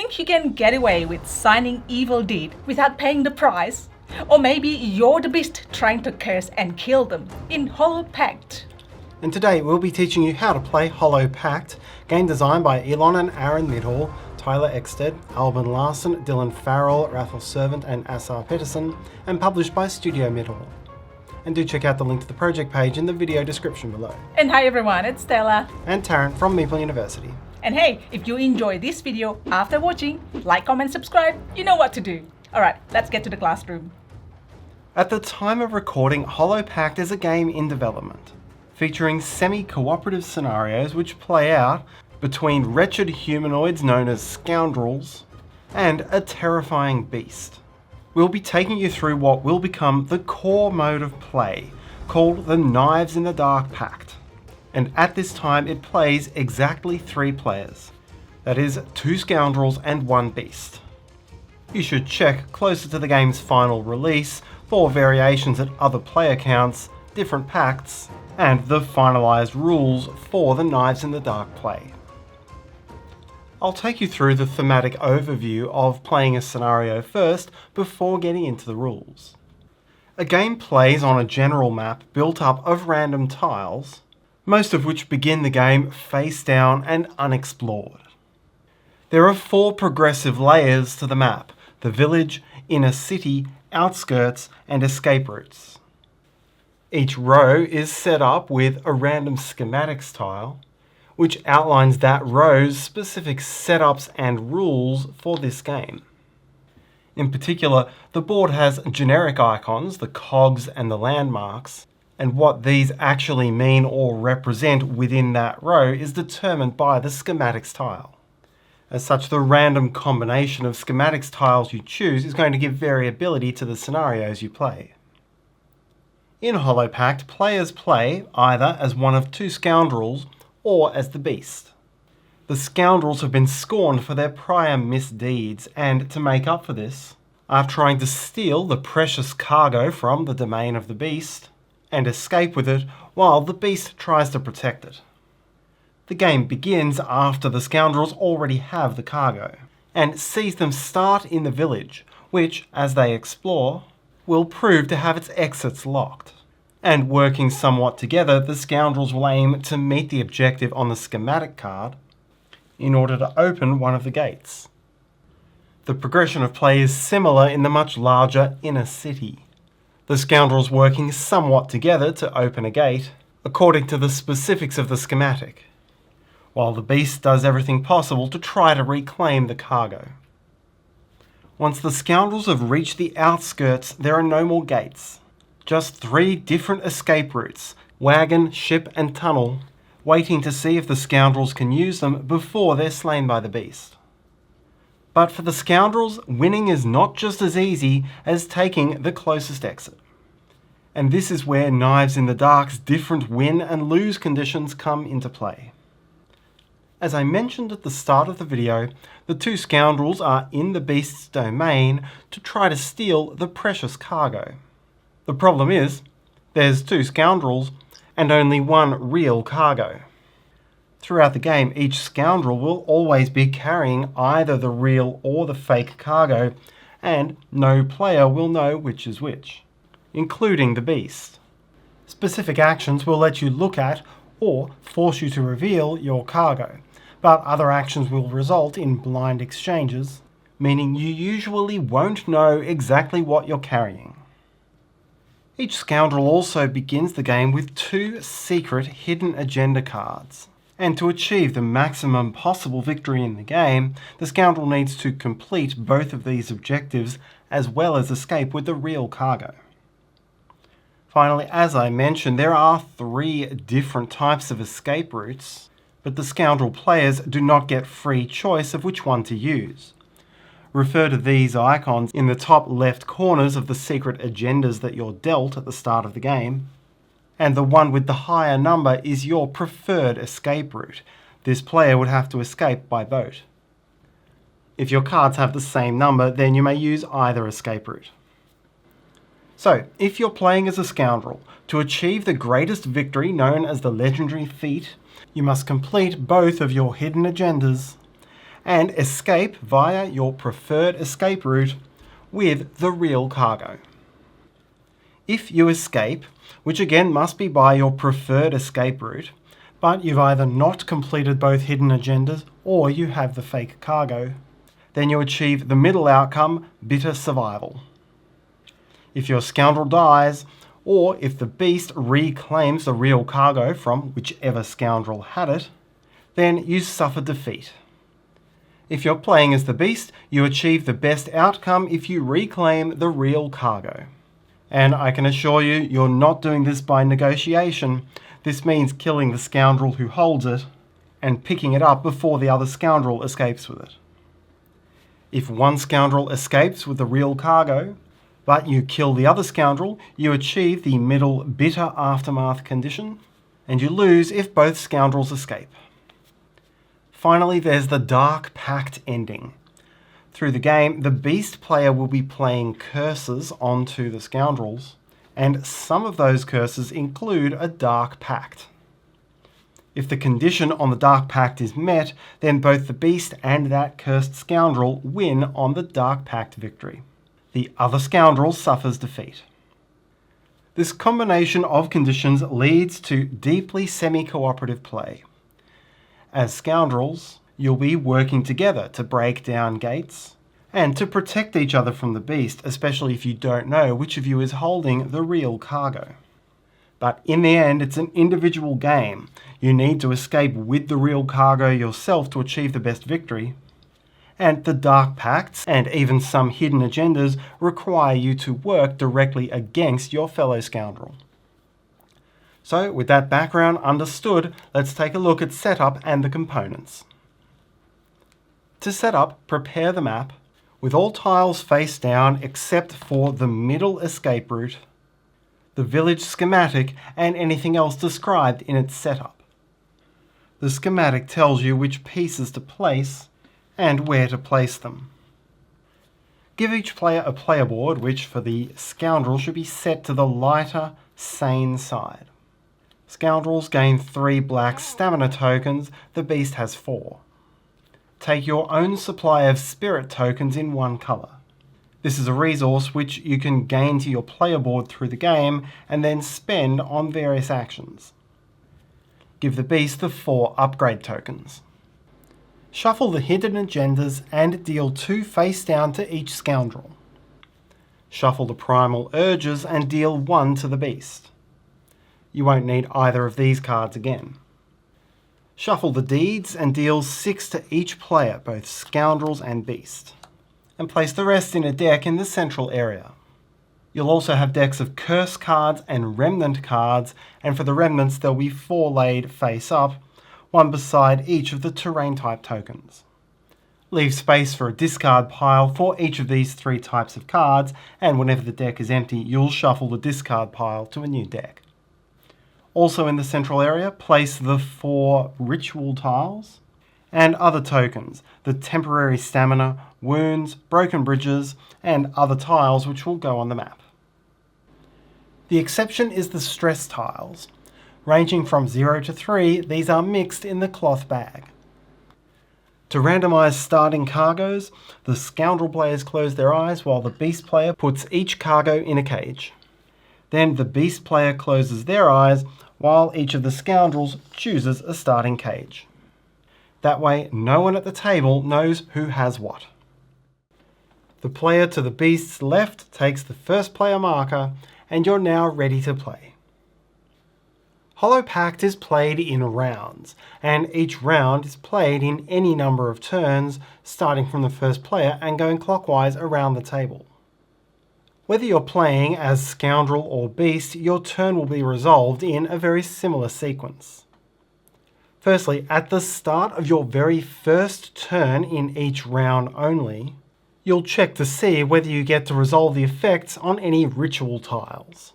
think you can get away with signing evil deed without paying the price? Or maybe you're the beast trying to curse and kill them in Hollow Pact. And today we'll be teaching you how to play Hollow Pact, game designed by Elon and Aaron Meeple, Tyler Eckstead, Alban Larson, Dylan Farrell, Rathel Servant and Assar Peterson, and published by Studio Meeple. And do check out the link to the project page in the video description below. And hi everyone, it's Stella. And Tarrant from Meeple University. And hey, if you enjoy this video after watching, like, comment, subscribe, you know what to do. Alright, let's get to the classroom. At the time of recording, Hollow Pact is a game in development, featuring semi-cooperative scenarios which play out between wretched humanoids known as scoundrels and a terrifying beast. We'll be taking you through what will become the core mode of play, called the Knives in the Dark Pact. And at this time it plays exactly 3 players, that is 2 scoundrels and 1 beast. You should check closer to the game's final release for variations at other player counts, different pacts, and the finalised rules for the Knives in the Dark play. I'll take you through the thematic overview of playing a scenario first before getting into the rules. A game plays on a general map built up of random tiles, most of which begin the game face down and unexplored. There are 4 progressive layers to the map: the village, inner city, outskirts, and escape routes. Each row is set up with a random schematics tile, which outlines that row's specific setups and rules for this game. In particular, the board has generic icons, the cogs and the landmarks, and what these actually mean or represent within that row is determined by the schematics tile. As such, the random combination of schematics tiles you choose is going to give variability to the scenarios you play. In Hollow Pact, players play either as one of 2 scoundrels or as the beast. The scoundrels have been scorned for their prior misdeeds, and to make up for this, are trying to steal the precious cargo from the domain of the beast and escape with it while the beast tries to protect it. The game begins after the scoundrels already have the cargo, and sees them start in the village, which, as they explore, will prove to have its exits locked. And working somewhat together, the scoundrels will aim to meet the objective on the schematic card in order to open one of the gates. The progression of play is similar in the much larger inner city, the scoundrels working somewhat together to open a gate according to the specifics of the schematic, while the beast does everything possible to try to reclaim the cargo. Once the scoundrels have reached the outskirts, there are no more gates. Just 3 different escape routes, wagon, ship and tunnel, waiting to see if the scoundrels can use them before they're slain by the beast. But for the scoundrels, winning is not just as easy as taking the closest exit. And this is where Knives in the Dark's different win and lose conditions come into play. As I mentioned at the start of the video, the 2 scoundrels are in the beast's domain to try to steal the precious cargo. The problem is, there's 2 scoundrels and only 1 real cargo. Throughout the game, each scoundrel will always be carrying either the real or the fake cargo, and no player will know which is which, including the beast. Specific actions will let you look at or force you to reveal your cargo, but other actions will result in blind exchanges, meaning you usually won't know exactly what you're carrying. Each scoundrel also begins the game with 2 secret hidden agenda cards, and to achieve the maximum possible victory in the game, the scoundrel needs to complete both of these objectives as well as escape with the real cargo. Finally, as I mentioned, there are 3 different types of escape routes, but the scoundrel players do not get free choice of which one to use. Refer to these icons in the top left corners of the secret agendas that you're dealt at the start of the game, and the one with the higher number is your preferred escape route. This player would have to escape by boat. If your cards have the same number, then you may use either escape route. So, if you're playing as a scoundrel, to achieve the greatest victory known as the legendary feat, you must complete both of your hidden agendas and escape via your preferred escape route with the real cargo. If you escape, which again must be by your preferred escape route, but you've either not completed both hidden agendas or you have the fake cargo, then you achieve the middle outcome, bitter survival. If your scoundrel dies, or if the beast reclaims the real cargo from whichever scoundrel had it, then you suffer defeat. If you're playing as the beast, you achieve the best outcome if you reclaim the real cargo. And I can assure you, you're not doing this by negotiation. This means killing the scoundrel who holds it and picking it up before the other scoundrel escapes with it. If one scoundrel escapes with the real cargo, but you kill the other scoundrel, you achieve the middle bitter aftermath condition, and you lose if both scoundrels escape. Finally, there's the Dark Pact ending. Through the game, the beast player will be playing curses onto the scoundrels, and some of those curses include a Dark Pact. If the condition on the Dark Pact is met, then both the beast and that cursed scoundrel win on the Dark Pact victory. The other scoundrel suffers defeat. This combination of conditions leads to deeply semi-cooperative play. As scoundrels, you'll be working together to break down gates and to protect each other from the beast, especially if you don't know which of you is holding the real cargo. But in the end, it's an individual game. You need to escape with the real cargo yourself to achieve the best victory. And the Dark Pacts, and even some hidden agendas, require you to work directly against your fellow scoundrel. So, with that background understood, let's take a look at setup and the components. To set up, prepare the map, with all tiles face down except for the middle escape route, the village schematic, and anything else described in its setup. The schematic tells you which pieces to place, and where to place them. Give each player a player board, which for the scoundrel should be set to the lighter, sane side. Scoundrels gain 3 black stamina tokens, the beast has 4. Take your own supply of spirit tokens in 1 colour. This is a resource which you can gain to your player board through the game and then spend on various actions. Give the beast the 4 upgrade tokens. Shuffle the hidden agendas and deal 2 face down to each scoundrel. Shuffle the primal urges and deal 1 to the beast. You won't need either of these cards again. Shuffle the deeds and deal 6 to each player, both scoundrels and beast. And place the rest in a deck in the central area. You'll also have decks of curse cards and remnant cards, and for the remnants there'll be 4 laid face up, 1 beside each of the terrain type tokens. Leave space for a discard pile for each of these 3 types of cards, and whenever the deck is empty, you'll shuffle the discard pile to a new deck. Also in the central area, place the 4 ritual tiles and other tokens, the temporary stamina, wounds, broken bridges, and other tiles which will go on the map. The exception is the stress tiles. Ranging from 0 to 3, these are mixed in the cloth bag. To randomise starting cargoes, the scoundrel players close their eyes while the beast player puts each cargo in a cage. Then the beast player closes their eyes while each of the scoundrels chooses a starting cage. That way, no one at the table knows who has what. The player to the beast's left takes the first player marker, and you're now ready to play. Hollow Pact is played in rounds, and each round is played in any number of turns, starting from the first player and going clockwise around the table. Whether you're playing as scoundrel or beast, your turn will be resolved in a very similar sequence. Firstly, at the start of your very first turn in each round only, you'll check to see whether you get to resolve the effects on any ritual tiles.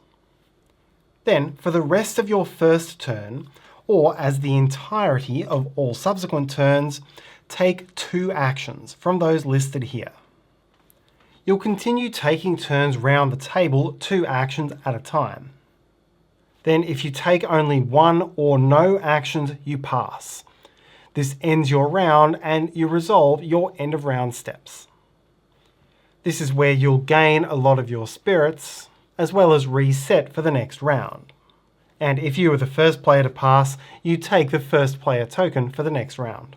Then, for the rest of your first turn, or as the entirety of all subsequent turns, take 2 actions from those listed here. You'll continue taking turns round the table 2 actions at a time. Then if you take only 1 or no actions, you pass. This ends your round and you resolve your end of round steps. This is where you'll gain a lot of your spirits, as well as reset for the next round. And if you were the first player to pass, you take the first player token for the next round.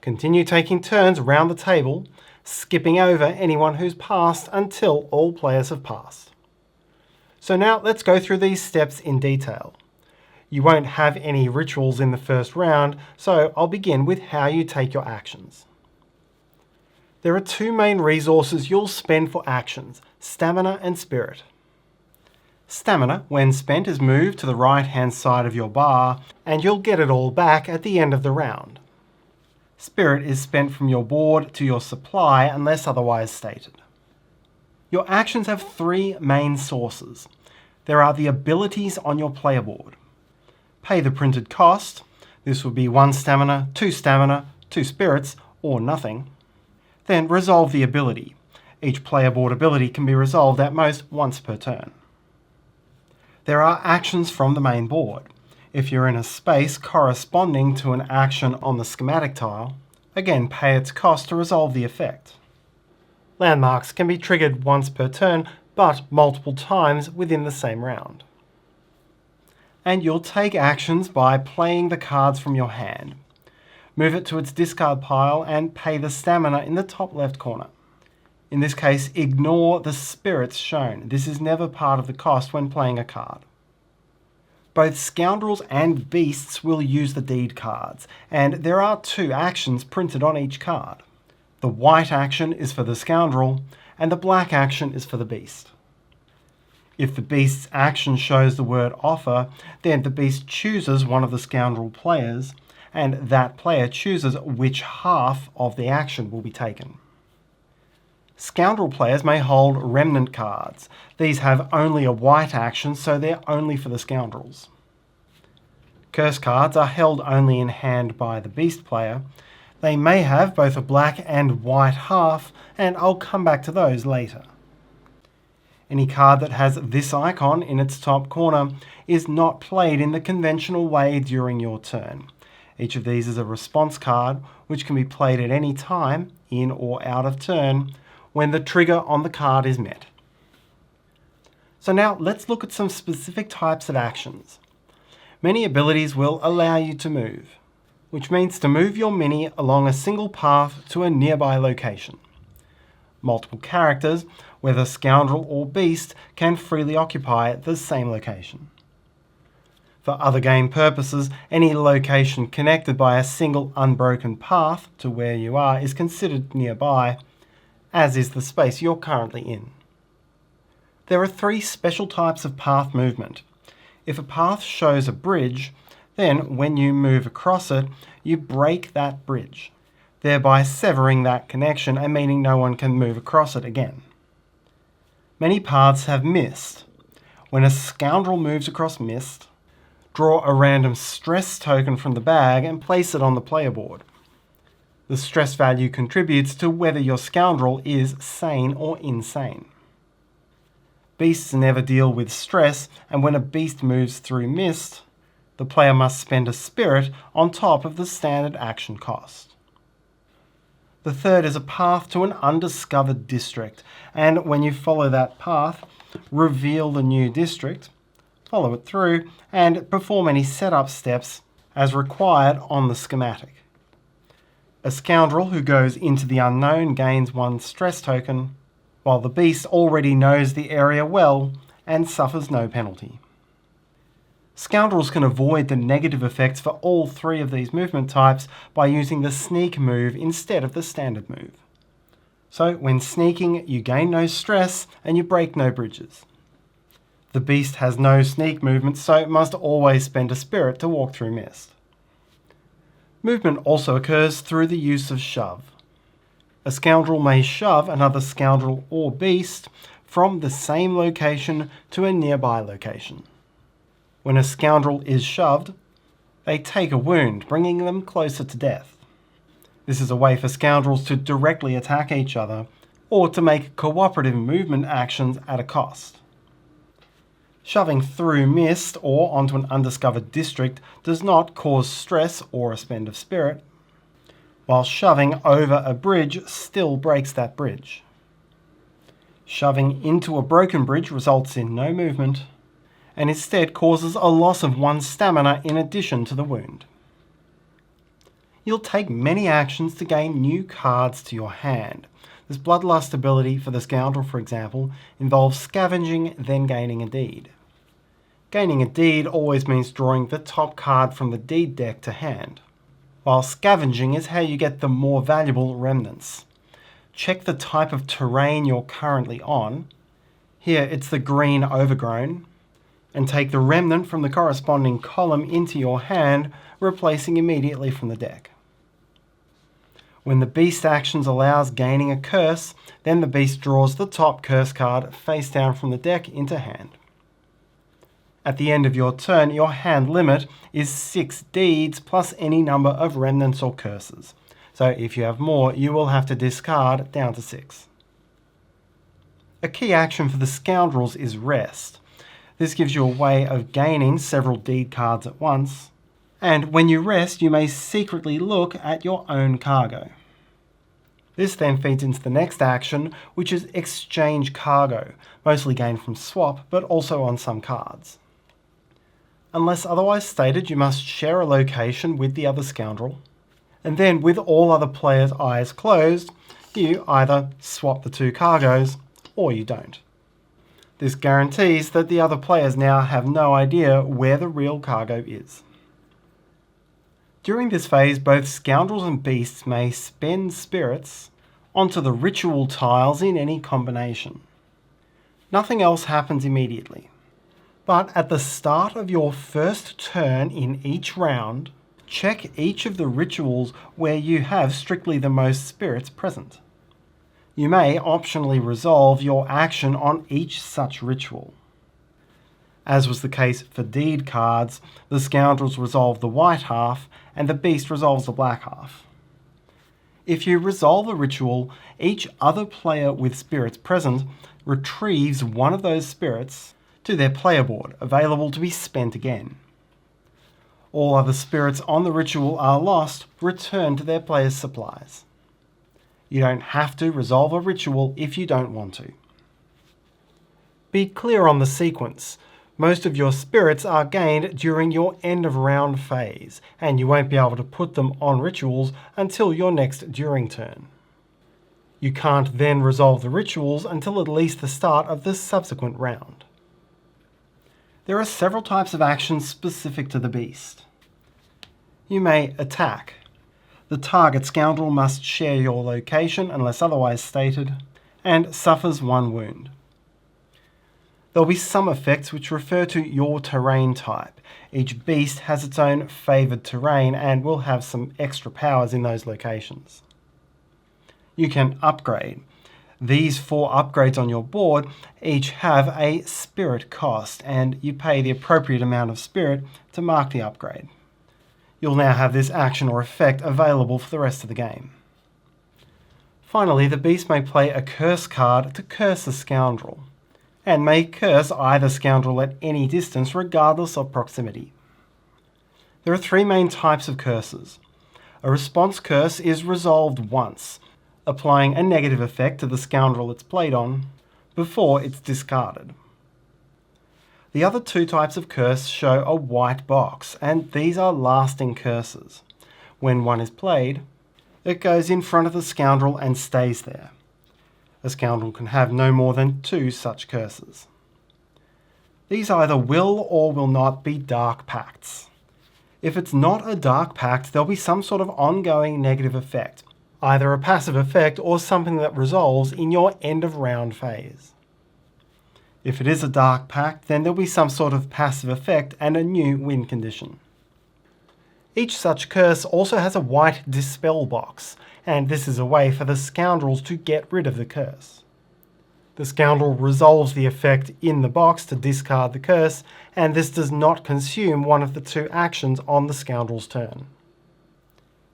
Continue taking turns around the table, skipping over anyone who's passed until all players have passed. So now let's go through these steps in detail. You won't have any rituals in the first round, so I'll begin with how you take your actions. There are two main resources you'll spend for actions, stamina and spirit. Stamina, when spent, is moved to the right-hand side of your bar, and you'll get it all back at the end of the round. Spirit is spent from your board to your supply unless otherwise stated. Your actions have three main sources. There are the abilities on your player board. Pay the printed cost. This would be 1 stamina, 2 spirits, or nothing. Then resolve the ability. Each player board ability can be resolved at most once per turn. There are actions from the main board. If you're in a space corresponding to an action on the schematic tile, again pay its cost to resolve the effect. Landmarks can be triggered once per turn, but multiple times within the same round. And you'll take actions by playing the cards from your hand. Move it to its discard pile and pay the stamina in the top left corner. In this case, ignore the spirits shown. This is never part of the cost when playing a card. Both scoundrels and beasts will use the deed cards, and there are 2 actions printed on each card. The white action is for the scoundrel, and the black action is for the beast. If the beast's action shows the word offer, then the beast chooses one of the scoundrel players, and that player chooses which half of the action will be taken. Scoundrel players may hold remnant cards. These have only a white action, so they're only for the scoundrels. Curse cards are held only in hand by the beast player. They may have both a black and white half, and I'll come back to those later. Any card that has this icon in its top corner is not played in the conventional way during your turn. Each of these is a response card, which can be played at any time, in or out of turn, when the trigger on the card is met. So now let's look at some specific types of actions. Many abilities will allow you to move, which means to move your mini along a single path to a nearby location. Multiple characters, whether scoundrel or beast, can freely occupy the same location. For other game purposes, any location connected by a single unbroken path to where you are is considered nearby, as is the space you're currently in. There are 3 special types of path movement. If a path shows a bridge, then when you move across it, you break that bridge, thereby severing that connection and meaning no one can move across it again. Many paths have mist. When a scoundrel moves across mist, draw a random stress token from the bag and place it on the player board. The stress value contributes to whether your scoundrel is sane or insane. Beasts never deal with stress, and when a beast moves through mist, the player must spend a spirit on top of the standard action cost. The third is a path to an undiscovered district, and when you follow that path, reveal the new district, follow it through, and perform any setup steps as required on the schematic. A scoundrel who goes into the unknown gains 1 stress token, while the beast already knows the area well and suffers no penalty. Scoundrels can avoid the negative effects for all 3 of these movement types by using the sneak move instead of the standard move. So when sneaking, you gain no stress and you break no bridges. The beast has no sneak movement, so it must always spend a spirit to walk through mist. Movement also occurs through the use of shove. A scoundrel may shove another scoundrel or beast from the same location to a nearby location. When a scoundrel is shoved, they take a wound, bringing them closer to death. This is a way for scoundrels to directly attack each other, or to make cooperative movement actions at a cost. Shoving through mist or onto an undiscovered district does not cause stress or a spend of spirit, while shoving over a bridge still breaks that bridge. Shoving into a broken bridge results in no movement, and instead causes a loss of 1 stamina in addition to the wound. You'll take many actions to gain new cards to your hand. This Bloodlust ability for the Scoundrel, for example, involves scavenging, then gaining a deed. Gaining a deed always means drawing the top card from the deed deck to hand, while scavenging is how you get the more valuable remnants. Check the type of terrain you're currently on. Here it's the green overgrown, and take the remnant from the corresponding column into your hand, replacing immediately from the deck. When the beast actions allows gaining a curse, then the beast draws the top curse card face down from the deck into hand. At the end of your turn, your hand limit is 6 deeds plus any number of remnants or curses. So if you have more, you will have to discard down to 6. A key action for the Scoundrels is Rest. This gives you a way of gaining several deed cards at once, and when you rest you may secretly look at your own cargo. This then feeds into the next action, which is Exchange Cargo, mostly gained from swap, but also on some cards. Unless otherwise stated, you must share a location with the other Scoundrel, and then with all other players' eyes closed, you either swap the 2 cargoes, or you don't. This guarantees that the other players now have no idea where the real cargo is. During this phase, both Scoundrels and Beasts may spend spirits onto the ritual tiles in any combination. Nothing else happens immediately. But at the start of your first turn in each round, check each of the rituals where you have strictly the most spirits present. You may optionally resolve your action on each such ritual. As was the case for deed cards, the Scoundrels resolve the white half and the Beast resolves the black half. If you resolve a ritual, each other player with spirits present retrieves one of those spirits to their player board, available to be spent again. All other spirits on the ritual are lost, returned to their player's supplies. You don't have to resolve a ritual if you don't want to. Be clear on the sequence. Most of your spirits are gained during your end of round phase, and you won't be able to put them on rituals until your next during turn. You can't then resolve the rituals until at least the start of the subsequent round. There are several types of actions specific to the beast. You may attack. The target Scoundrel must share your location unless otherwise stated, and suffers 1 wound. There will be some effects which refer to your terrain type. Each beast has its own favoured terrain and will have some extra powers in those locations. You can upgrade. These 4 upgrades on your board each have a spirit cost, and you pay the appropriate amount of spirit to mark the upgrade. You'll now have this action or effect available for the rest of the game. Finally, the beast may play a curse card to curse a Scoundrel, and may curse either Scoundrel at any distance regardless of proximity. There are 3 main types of curses. A response curse is resolved once, applying a negative effect to the Scoundrel it's played on before it's discarded. The other 2 types of curse show a white box, and these are lasting curses. When one is played, it goes in front of the Scoundrel and stays there. A Scoundrel can have no more than 2 such curses. These either will or will not be Dark Pacts. If it's not a Dark Pact, there'll be some sort of ongoing negative effect, either a passive effect or something that resolves in your end of round phase. If it is a Dark Pact, then there'll be some sort of passive effect and a new win condition. Each such curse also has a white dispel box, and this is a way for the Scoundrels to get rid of the curse. The Scoundrel resolves the effect in the box to discard the curse, and this does not consume one of the 2 actions on the Scoundrel's turn.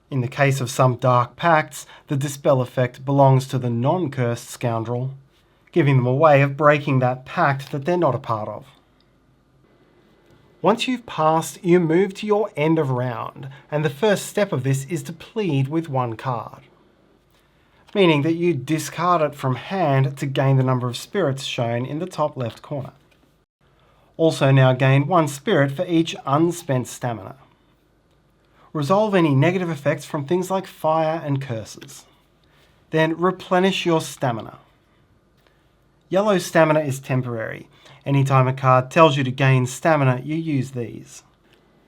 In the case of some Dark Pacts, the dispel effect belongs to the non-cursed Scoundrel, giving them a way of breaking that pact that they're not a part of. Once you've passed, you move to your end of round, and the first step of this is to plead with one card, meaning that you discard it from hand to gain the number of spirits shown in the top left corner. Also now gain 1 spirit for each unspent stamina. Resolve any negative effects from things like fire and curses. Then replenish your stamina. Yellow stamina is temporary. Anytime a card tells you to gain stamina, you use these.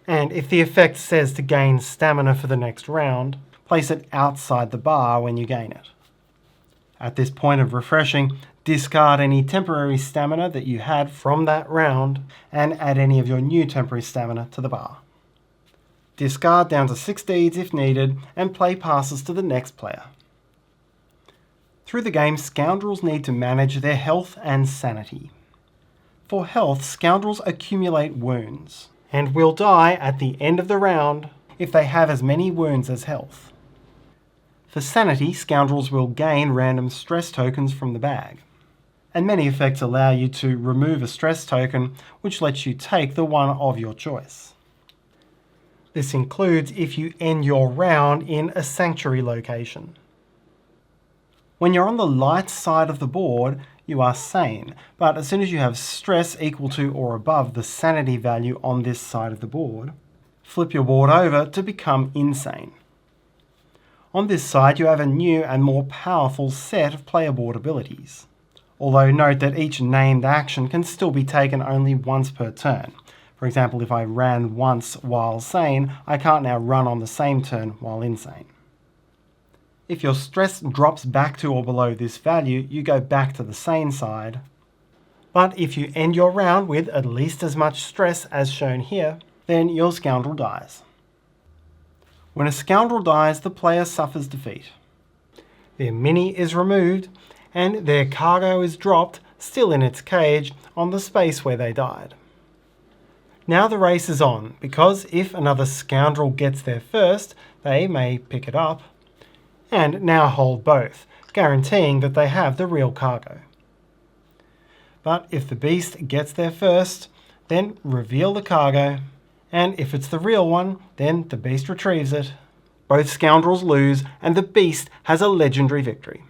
And if the effect says to gain stamina for the next round, place it outside the bar when you gain it. At this point of refreshing, discard any temporary stamina that you had from that round and add any of your new temporary stamina to the bar. Discard down to 6 deeds if needed and play passes to the next player. Through the game, scoundrels need to manage their health and sanity. For health, scoundrels accumulate wounds and will die at the end of the round if they have as many wounds as health. For sanity, scoundrels will gain random stress tokens from the bag, and many effects allow you to remove a stress token which lets you take the one of your choice. This includes if you end your round in a sanctuary location. When you're on the light side of the board, you are sane, but as soon as you have stress equal to or above the sanity value on this side of the board, flip your board over to become insane. On this side, you have a new and more powerful set of player board abilities. Although note that each named action can still be taken only once per turn. For example, if I ran once while sane, I can't now run on the same turn while insane. If your stress drops back to or below this value, you go back to the sane side. But if you end your round with at least as much stress as shown here, then your scoundrel dies. When a scoundrel dies, the player suffers defeat. Their mini is removed, and their cargo is dropped, still in its cage, on the space where they died. Now the race is on, because if another scoundrel gets there first, they may pick it up, and now hold both, guaranteeing that they have the real cargo. But if the beast gets there first, then reveal the cargo, and if it's the real one, then the beast retrieves it. Both scoundrels lose, and the beast has a legendary victory.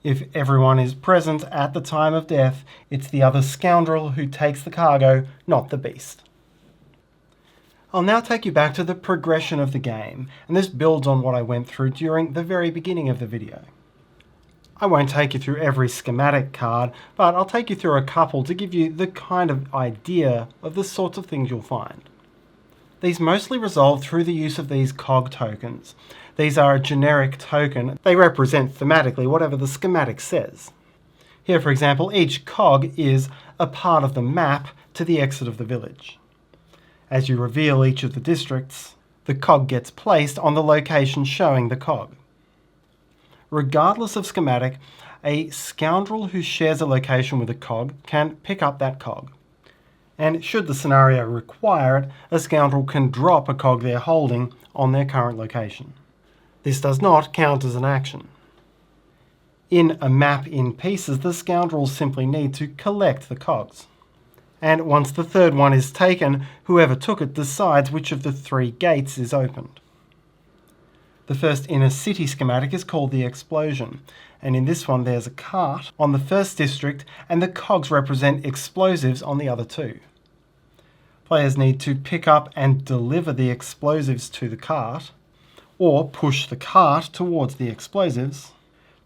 If everyone is present at the time of death, it's the other scoundrel who takes the cargo, not the beast. I'll now take you back to the progression of the game, and this builds on what I went through during the very beginning of the video. I won't take you through every schematic card, but I'll take you through a couple to give you the kind of idea of the sorts of things you'll find. These mostly resolve through the use of these cog tokens. These are a generic token. They represent thematically whatever the schematic says. Here, for example, each cog is a part of the map to the exit of the village. As you reveal each of the districts, the cog gets placed on the location showing the cog. Regardless of schematic, a scoundrel who shares a location with a cog can pick up that cog. And should the scenario require it, a scoundrel can drop a cog they're holding on their current location. This does not count as an action. In a map in pieces, the scoundrels simply need to collect the cogs. And once the third one is taken, whoever took it decides which of the 3 gates is opened. The first inner city schematic is called the explosion, and in this one there's a cart on the first district and the cogs represent explosives on the other 2. Players need to pick up and deliver the explosives to the cart, or push the cart towards the explosives,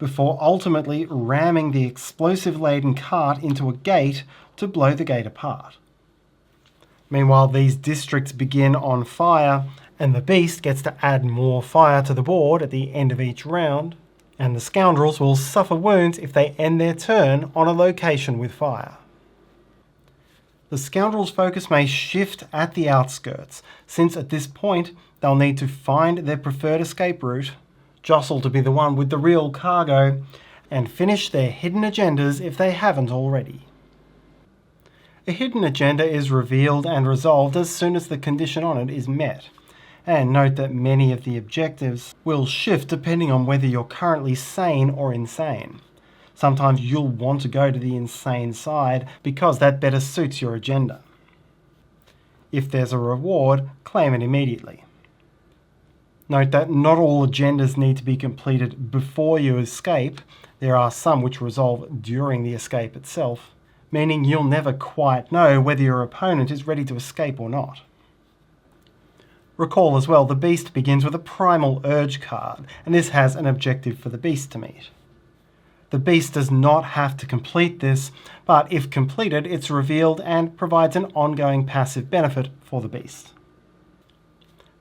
before ultimately ramming the explosive-laden cart into a gate to blow the gate apart. Meanwhile, these districts begin on fire, and the beast gets to add more fire to the board at the end of each round, and the scoundrels will suffer wounds if they end their turn on a location with fire. The scoundrels' focus may shift at the outskirts, since at this point they'll need to find their preferred escape route, jostle to be the one with the real cargo, and finish their hidden agendas if they haven't already. A hidden agenda is revealed and resolved as soon as the condition on it is met. And note that many of the objectives will shift depending on whether you're currently sane or insane. Sometimes you'll want to go to the insane side because that better suits your agenda. If there's a reward, claim it immediately. Note that not all agendas need to be completed before you escape. There are some which resolve during the escape itself, meaning you'll never quite know whether your opponent is ready to escape or not. Recall as well, the beast begins with a primal urge card, and this has an objective for the beast to meet. The beast does not have to complete this, but if completed, it's revealed and provides an ongoing passive benefit for the beast.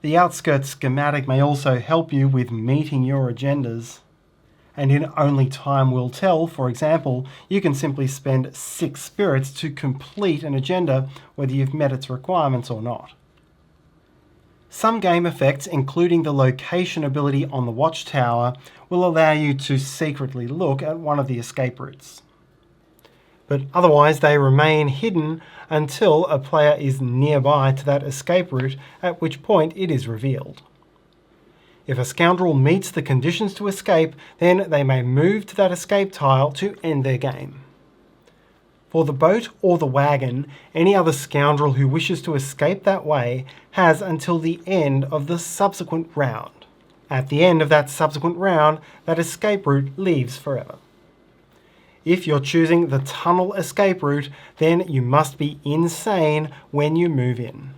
The outskirts schematic may also help you with meeting your agendas, and in Only Time Will Tell, for example, you can simply spend 6 spirits to complete an agenda whether you've met its requirements or not. Some game effects, including the location ability on the watchtower, will allow you to secretly look at one of the escape routes. But otherwise they remain hidden until a player is nearby to that escape route, at which point it is revealed. If a scoundrel meets the conditions to escape, then they may move to that escape tile to end their game. For the boat or the wagon, any other scoundrel who wishes to escape that way has until the end of the subsequent round. At the end of that subsequent round, that escape route leaves forever. If you're choosing the tunnel escape route, then you must be insane when you move in.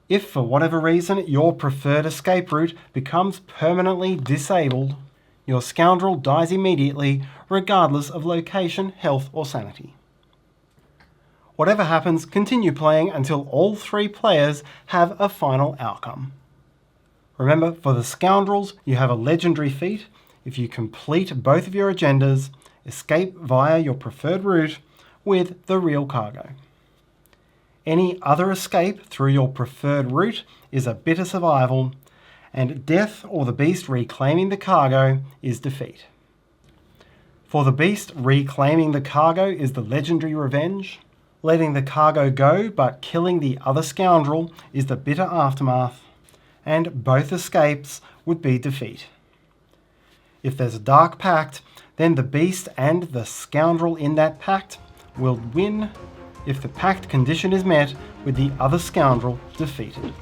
If for whatever reason your preferred escape route becomes permanently disabled, your scoundrel dies immediately, regardless of location, health, or sanity. Whatever happens, continue playing until all 3 players have a final outcome. Remember, for the scoundrels, you have a legendary feat if you complete both of your agendas, escape via your preferred route with the real cargo. Any other escape through your preferred route is a bitter survival, and death or the beast reclaiming the cargo is defeat. For the beast, reclaiming the cargo is the legendary revenge. Letting the cargo go but killing the other scoundrel is the bitter aftermath, and both escapes would be defeat. If there's a dark pact, then the beast and the scoundrel in that pact will win if the pact condition is met with the other scoundrel defeated.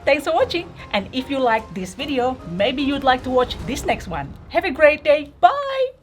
Thanks for watching, and if you liked this video, maybe you'd like to watch this next one. Have a great day, bye!